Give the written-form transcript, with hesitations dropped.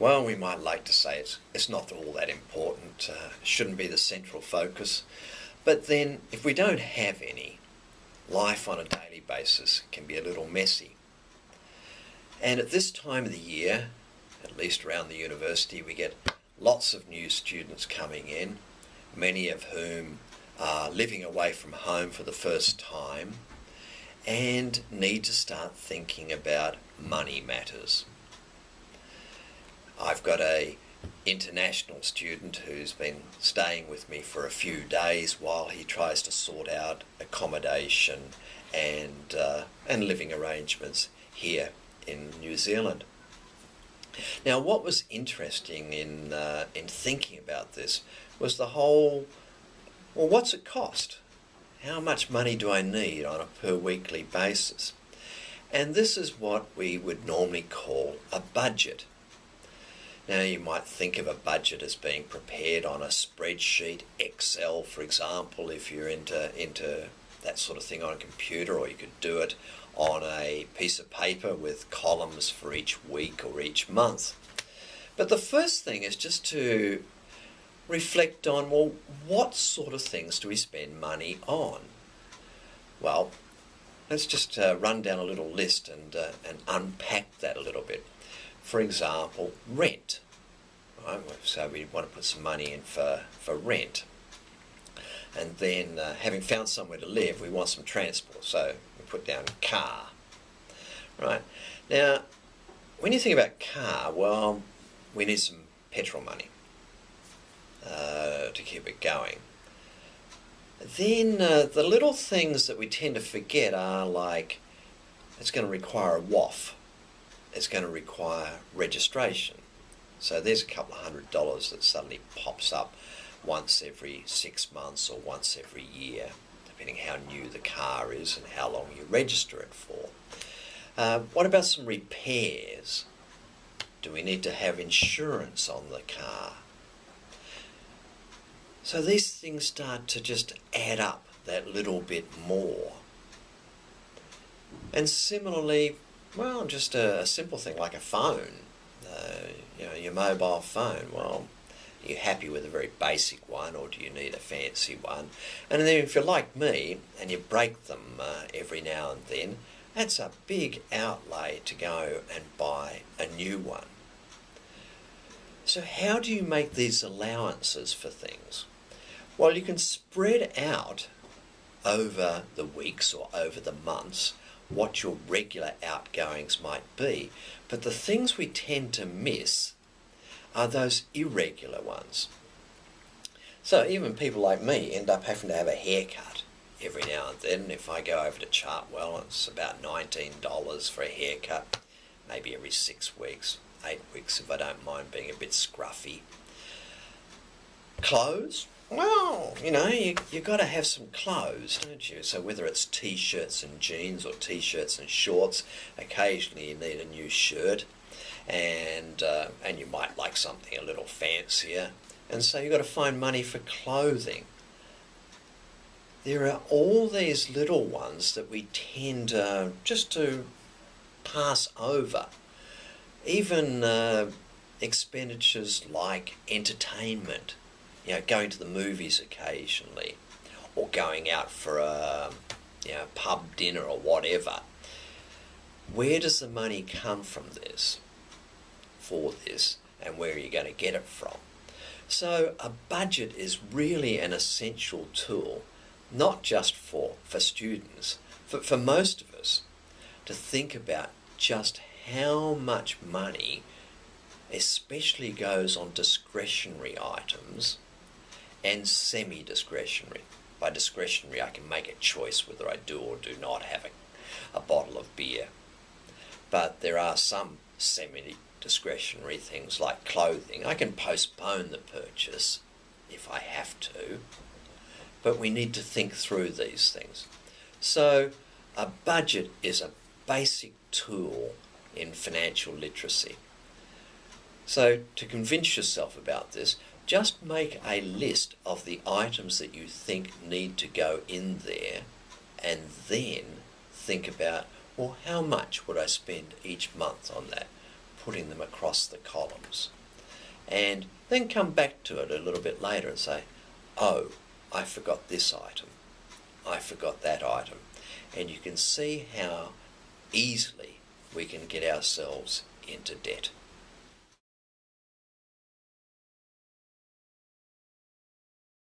Well, we might like to say it's not all that important, shouldn't be the central focus. But then, if we don't have any, life on a daily basis can be a little messy. And at this time of the year, at least around the university, we get lots of new students coming in, many of whom are living away from home for the first time and need to start thinking about money matters. I've got a international student who's been staying with me for a few days while he tries to sort out accommodation and living arrangements here in New Zealand. Now, what was interesting in thinking about this was the whole, well, what's it cost? How much money do I need on a per weekly basis? And this is what we would normally call a budget. Now, you might think of a budget as being prepared on a spreadsheet, Excel, for example, if you're into that sort of thing on a computer, or you could do it on a piece of paper with columns for each week or each month. But the first thing is just to reflect on, well, what sort of things do we spend money on? Well, let's just run down a little list and unpack that a little bit. For example, rent. Right? So we want to put some money in for rent. And then having found somewhere to live, we want some transport. So we put down car. Right? Now, when you think about car, well, we need some petrol money to keep it going. Then the little things that we tend to forget are like, it's going to require a WAF. It's going to require registration. So there's a couple of $100 that suddenly pops up once every 6 months or once every year, depending how new the car is and how long you register it for. What about some repairs? Do we need to have insurance on the car? So these things start to just add up that little bit more. And similarly, well, just a simple thing like a phone, your mobile phone. Well, are you happy with a very basic one, or do you need a fancy one? And then if you're like me and you break them every now and then, that's a big outlay to go and buy a new one. So how do you make these allowances for things? Well, you can spread out over the weeks or over the months what your regular outgoings might be, but the things we tend to miss are those irregular ones. So even people like me end up having to have a haircut every now and then. If I go over to Chartwell, it's about $19 for a haircut, maybe every 6 weeks, 8 weeks if I don't mind being a bit scruffy. Clothes? Well, you've got to have some clothes, don't you? So whether it's t-shirts and jeans or t-shirts and shorts, occasionally you need a new shirt, and you might like something a little fancier, and so you've got to find money for clothing. There are all these little ones that we tend just to pass over. Even expenditures like entertainment. Going to the movies occasionally, or going out for a pub dinner or whatever. Where does the money come from for this, and where are you going to get it from? So a budget is really an essential tool, not just for students, for most of us, to think about just how much money especially goes on discretionary items and semi-discretionary. By discretionary, I can make a choice whether I do or do not have a bottle of beer. But there are some semi-discretionary things like clothing. I can postpone the purchase if I have to, but we need to think through these things. So a budget is a basic tool in financial literacy. So to convince yourself about this, just make a list of the items that you think need to go in there, and then think about, well, how much would I spend each month on that? putting them across the columns. And then come back to it a little bit later and say, oh, I forgot this item. I forgot that item. And you can see how easily we can get ourselves into debt.